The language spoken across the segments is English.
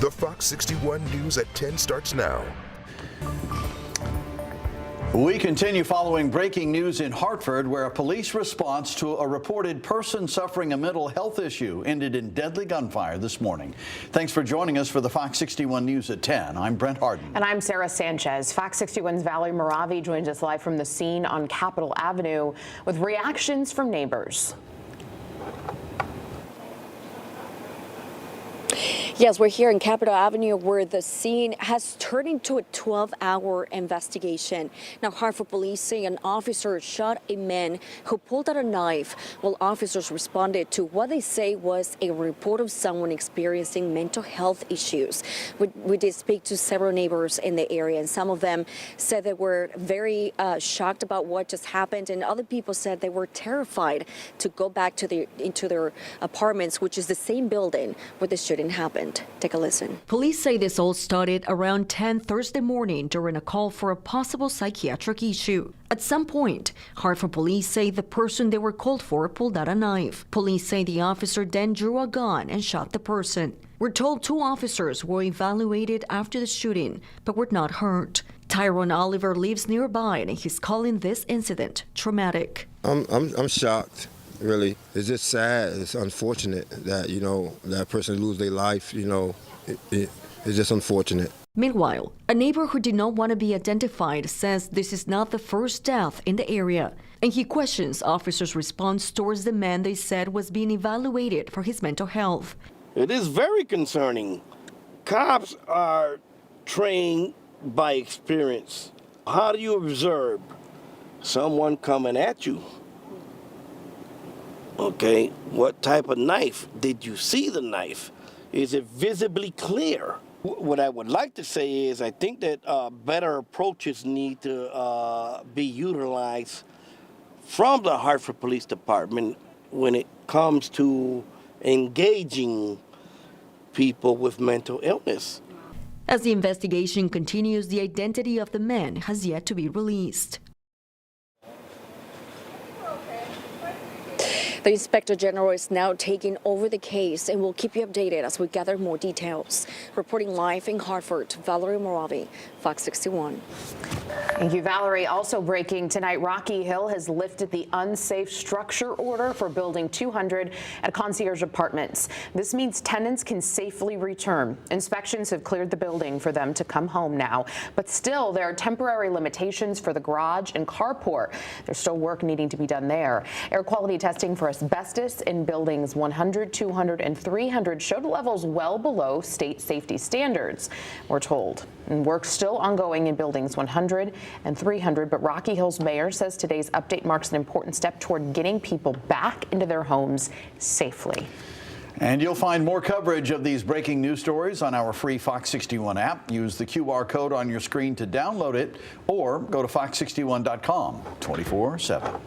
The Fox 61 News at 10 starts now. We continue following breaking news in Hartford, where a police response to a reported person suffering a mental health issue ended in deadly gunfire this morning. Thanks for joining us for the Fox 61 News at 10. I'm Brent Harden. And I'm Sarah Sanchez. Fox 61's Valerie Moravi joins us live from the scene on Capitol Avenue with reactions from neighbors. Yes, we're here in Capitol Avenue where the scene has turned into a 12-hour investigation. Now, Hartford police say an officer shot a man who pulled out a knife while officers responded to what they say was a report of someone experiencing mental health issues. We did speak to several neighbors in the area, and some of them said they were very shocked about what just happened, and other people said they were terrified to go back to into their apartments, which is the same building where the shooting happened. Take a listen. Police say this all started around 10 Thursday morning during a call for a possible psychiatric issue. At some point, Hartford police say the person they were called for pulled out a knife. Police say the officer then drew a gun and shot the person. We're told 2 officers were evaluated after the shooting, but were not hurt. Tyrone Oliver lives nearby, and he's calling this incident traumatic. I'm shocked. Really, it's just sad. It's unfortunate that, that person lose their life. It's just unfortunate. Meanwhile, a neighbor who did not want to be identified says this is not the first death in the area, and he questions officers' response towards the man they said was being evaluated for his mental health. It is very concerning. Cops are trained by experience. How do you observe someone coming at you? Okay, what type of knife? Did you see the knife? Is it visibly clear? What I would like to say is I think that better approaches need to be utilized from the Hartford Police Department when it comes to engaging people with mental illness. As the investigation continues, the identity of the man has yet to be released. The Inspector General is now taking over the case and will keep you updated as we gather more details. Reporting live in Hartford, Valerie Moravi, Fox 61. Thank you, Valerie. Also breaking tonight, Rocky Hill has lifted the unsafe structure order for Building 200 at Concierge Apartments. This means tenants can safely return. Inspections have cleared the building for them to come home now, but still there are temporary limitations for the garage and carport. There's still work needing to be done there. Air quality testing for asbestos in buildings 100, 200, and 300 showed levels well below state safety standards, we're told. And work's still ongoing in buildings 100 and 300, but Rocky Hill's mayor says today's update marks an important step toward getting people back into their homes safely. And you'll find more coverage of these breaking news stories on our free Fox 61 app. Use the QR code on your screen to download it, or go to fox61.com 24/7.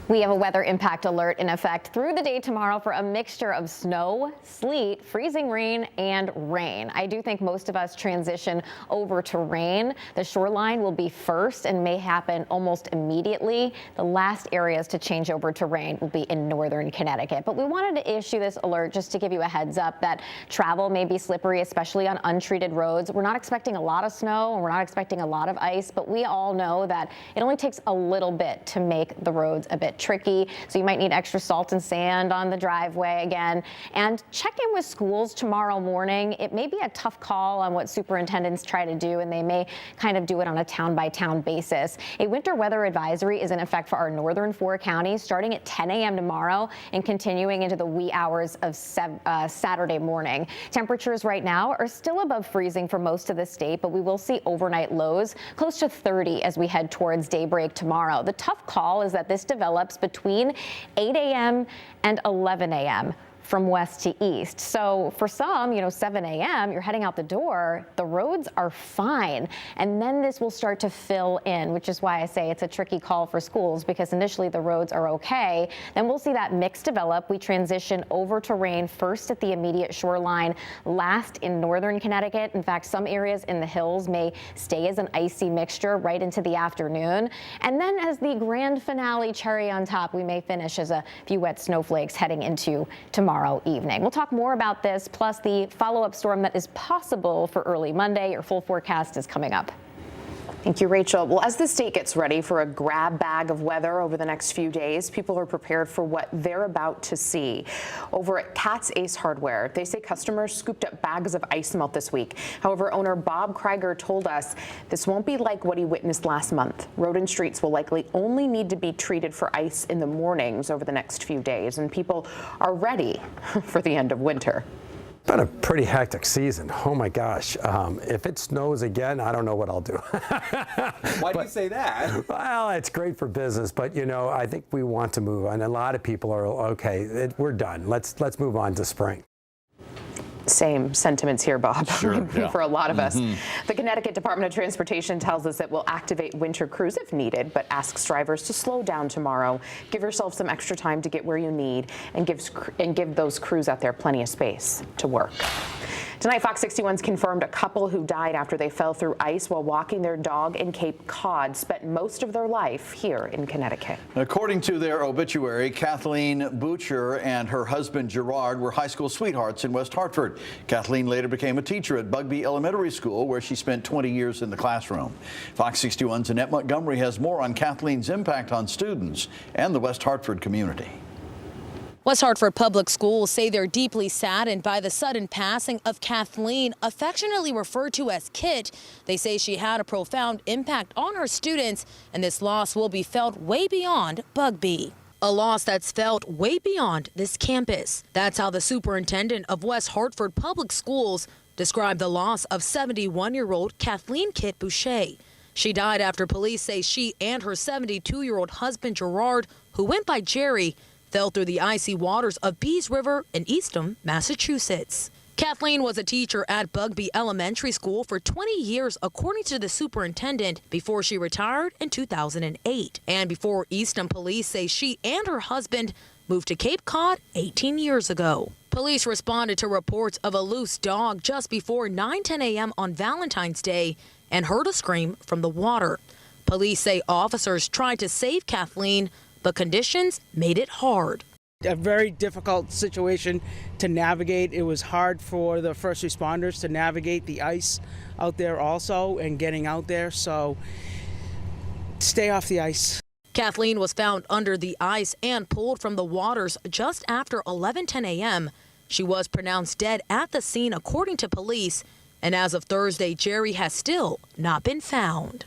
We have a weather impact alert in effect through the day tomorrow for a mixture of snow, sleet, freezing rain, and rain. I do think most of us transition over to rain. The shoreline will be first and may happen almost immediately. The last areas to change over to rain will be in northern Connecticut. But we wanted to issue this alert just to give you a heads up that travel may be slippery, especially on untreated roads. We're not expecting a lot of snow and we're not expecting a lot of ice, but we all know that it only takes a little bit to make the roads a bit tricky, so you might need extra salt and sand on the driveway again. And check in with schools tomorrow morning. It may be a tough call on what superintendents try to do, and they may kind of do it on a town-by-town basis. A winter weather advisory is in effect for our northern 4 counties starting at 10 a.m. tomorrow and continuing into the wee hours of Saturday morning. Temperatures right now are still above freezing for most of the state, but we will see overnight lows close to 30 as we head towards daybreak tomorrow. The tough call is that this develops between 8 a.m. and 11 a.m. from west to east. So for some, 7 a.m., you're heading out the door, the roads are fine. And then this will start to fill in, which is why I say it's a tricky call for schools, because initially the roads are okay. Then we'll see that mix develop. We transition over to rain first at the immediate shoreline, last in northern Connecticut. In fact, some areas in the hills may stay as an icy mixture right into the afternoon. And then as the grand finale cherry on top, we may finish as a few wet snowflakes heading into tomorrow evening. We'll talk more about this, plus the follow-up storm that is possible for early Monday. Your full forecast is coming up. Thank you, Rachel. Well, as the state gets ready for a grab bag of weather over the next few days, people are prepared for what they're about to see. Over at Cat's Ace Hardware, they say customers scooped up bags of ice melt this week. However, owner Bob Krieger told us this won't be like what he witnessed last month. Road and streets will likely only need to be treated for ice in the mornings over the next few days, and people are ready for the end of winter. Been a pretty hectic season. Oh my gosh. If it snows again, I don't know what I'll do. Why do you say that? Well, it's great for business, but I think we want to move on. A lot of people are okay. We're done. Let's move on to spring. Same sentiments here, Bob. Sure, yeah. For a lot of us. The Connecticut Department of Transportation tells us it will activate winter crews if needed, but asks drivers to slow down tomorrow. Give yourself some extra time to get where you need, and give those crews out there plenty of space to work. Tonight, Fox 61's confirmed a couple who died after they fell through ice while walking their dog in Cape Cod spent most of their life here in Connecticut. According to their obituary, Kathleen Butcher and her husband Gerard were high school sweethearts in West Hartford. Kathleen later became a teacher at Bugby Elementary School, where she spent 20 years in the classroom. Fox 61's Annette Montgomery has more on Kathleen's impact on students and the West Hartford community. West Hartford Public Schools say they're deeply saddened by the sudden passing of Kathleen, affectionately referred to as Kit. They say she had a profound impact on her students, and this loss will be felt way beyond Bugby. A loss that's felt way beyond this campus. That's how the superintendent of West Hartford Public Schools described the loss of 71-year-old Kathleen Kit Boucher. She died after police say she and her 72-year-old husband Gerard, who went by Jerry, fell through the icy waters of Bees River in Eastham, Massachusetts. Kathleen was a teacher at Bugby Elementary School for 20 years, according to the superintendent, before she retired in 2008. And before Eastham police say she and her husband moved to Cape Cod 18 years ago. Police responded to reports of a loose dog just before 9:10 a.m. on Valentine's Day and heard a scream from the water. Police say officers tried to save Kathleen, but conditions made it hard. A very difficult situation to navigate. It was hard for the first responders to navigate the ice out there also and getting out there, so stay off the ice. Kathleen was found under the ice and pulled from the waters just after 11:10 a.m. She was pronounced dead at the scene, according to police, and as of Thursday, Jerry has still not been found.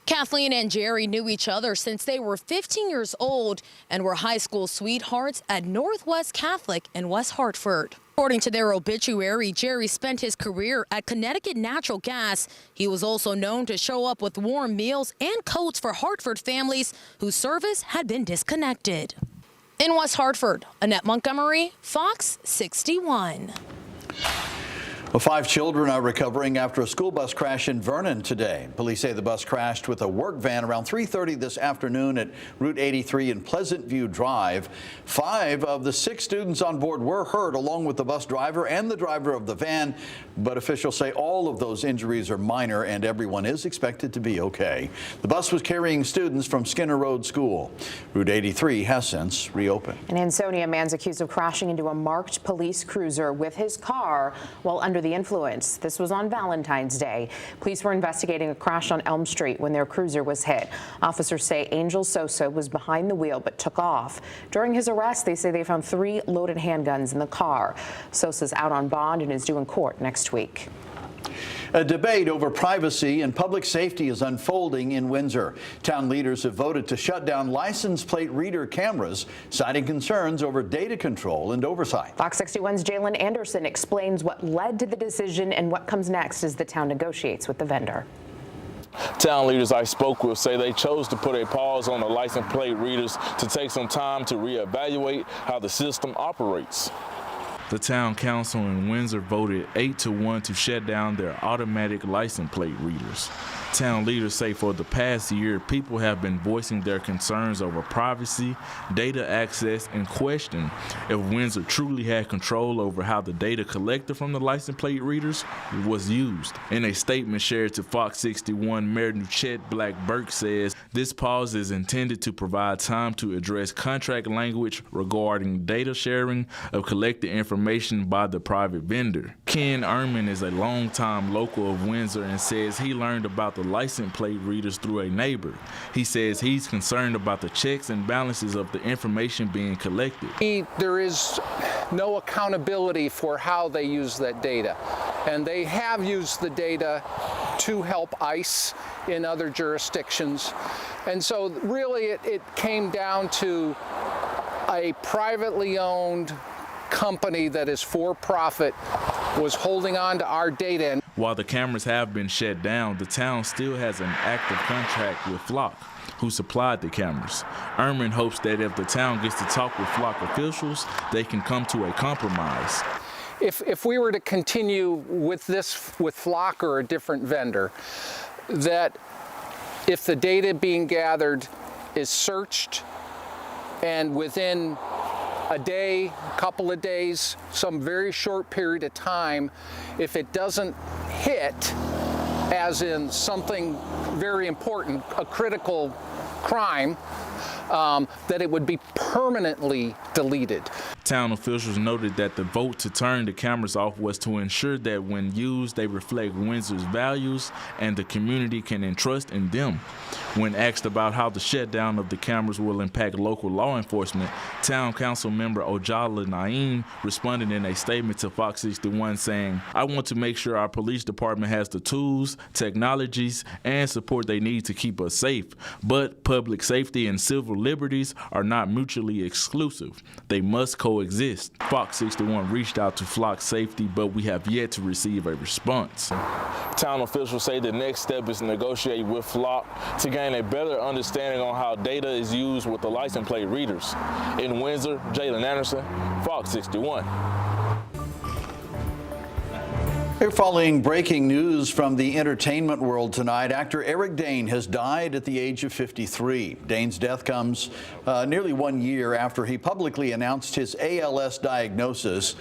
Kathleen and Jerry knew each other since they were 15 years old and were high school sweethearts at Northwest Catholic in West Hartford. According to their obituary, Jerry spent his career at Connecticut Natural Gas. He was also known to show up with warm meals and coats for Hartford families whose service had been disconnected. In West Hartford, Annette Montgomery, Fox 61. Well, 5 children are recovering after a school bus crash in Vernon today. Police say the bus crashed with a work van around 3:30 this afternoon at Route 83 and Pleasant View Drive. 5 of the 6 students on board were hurt, along with the bus driver and the driver of the van. But officials say all of those injuries are minor and everyone is expected to be okay. The bus was carrying students from Skinner Road School. Route 83 has since reopened. In Ansonia, a man's accused of crashing into a marked police cruiser with his car while under the influence. This was on Valentine's Day. Police were investigating a crash on Elm Street when their cruiser was hit. Officers say Angel Sosa was behind the wheel but took off. During his arrest, they say they found 3 loaded handguns in the car. Sosa's out on bond and is due in court next week. A debate over privacy and public safety is unfolding in Windsor. Town leaders have voted to shut down license plate reader cameras, citing concerns over data control and oversight. Fox 61's Jalen Anderson explains what led to the decision and what comes next as the town negotiates with the vendor. Town leaders I spoke with say they chose to put a pause on the license plate readers to take some time to reevaluate how the system operates. The town council in Windsor voted 8-1 to shut down their automatic license plate readers. Town leaders say for the past year, people have been voicing their concerns over privacy, data access, and question if Windsor truly had control over how the data collected from the license plate readers was used. In a statement shared to Fox 61, Mayor Nuchet Black-Burke says this pause is intended to provide time to address contract language regarding data sharing of collected information by the private vendor. Ken Ehrman is a longtime local of Windsor and says he learned about the license plate readers through a neighbor. He says he's concerned about the checks and balances of the information being collected. There is no accountability for how they use that data, and they have used the data to help ICE in other jurisdictions. And so really it came down to a privately owned company that is for profit was holding on to our data. While the cameras have been shut down, the town still has an active contract with Flock, who supplied the cameras. Ehrman hopes that if the town gets to talk with Flock officials, they can come to a compromise. If we were to continue with this with Flock or a different vendor, that if the data being gathered is searched and within a day, a couple of days, some very short period of time, if it doesn't hit, as in something very important, a critical crime, that it would be permanently deleted. Town officials noted that the vote to turn the cameras off was to ensure that when used, they reflect Windsor's values and the community can entrust in them. When asked about how the shutdown of the cameras will impact local law enforcement, Town Council member Ojala Naeem responded in a statement to Fox 61 saying, "I want to make sure our police department has the tools, technologies, and support they need to keep us safe. But public safety and civil liberties are not mutually exclusive. They must coexist." Fox 61 reached out to Flock Safety, but we have yet to receive a response. Town officials say the next step is to negotiate with Flock to gain a better understanding on how data is used with the license plate readers. In Windsor, Jalen Anderson, Fox 61. We're following breaking news from the entertainment world tonight. Actor Eric Dayne has died at the age of 53. Dayne's death comes nearly 1 year after he publicly announced his ALS diagnosis.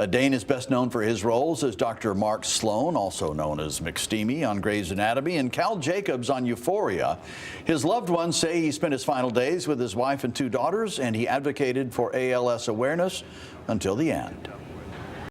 Dayne is best known for his roles as Dr. Mark Sloan, also known as McSteamy on Grey's Anatomy, and Cal Jacobs on Euphoria. His loved ones say he spent his final days with his wife and 2 daughters, and he advocated for ALS awareness until the end.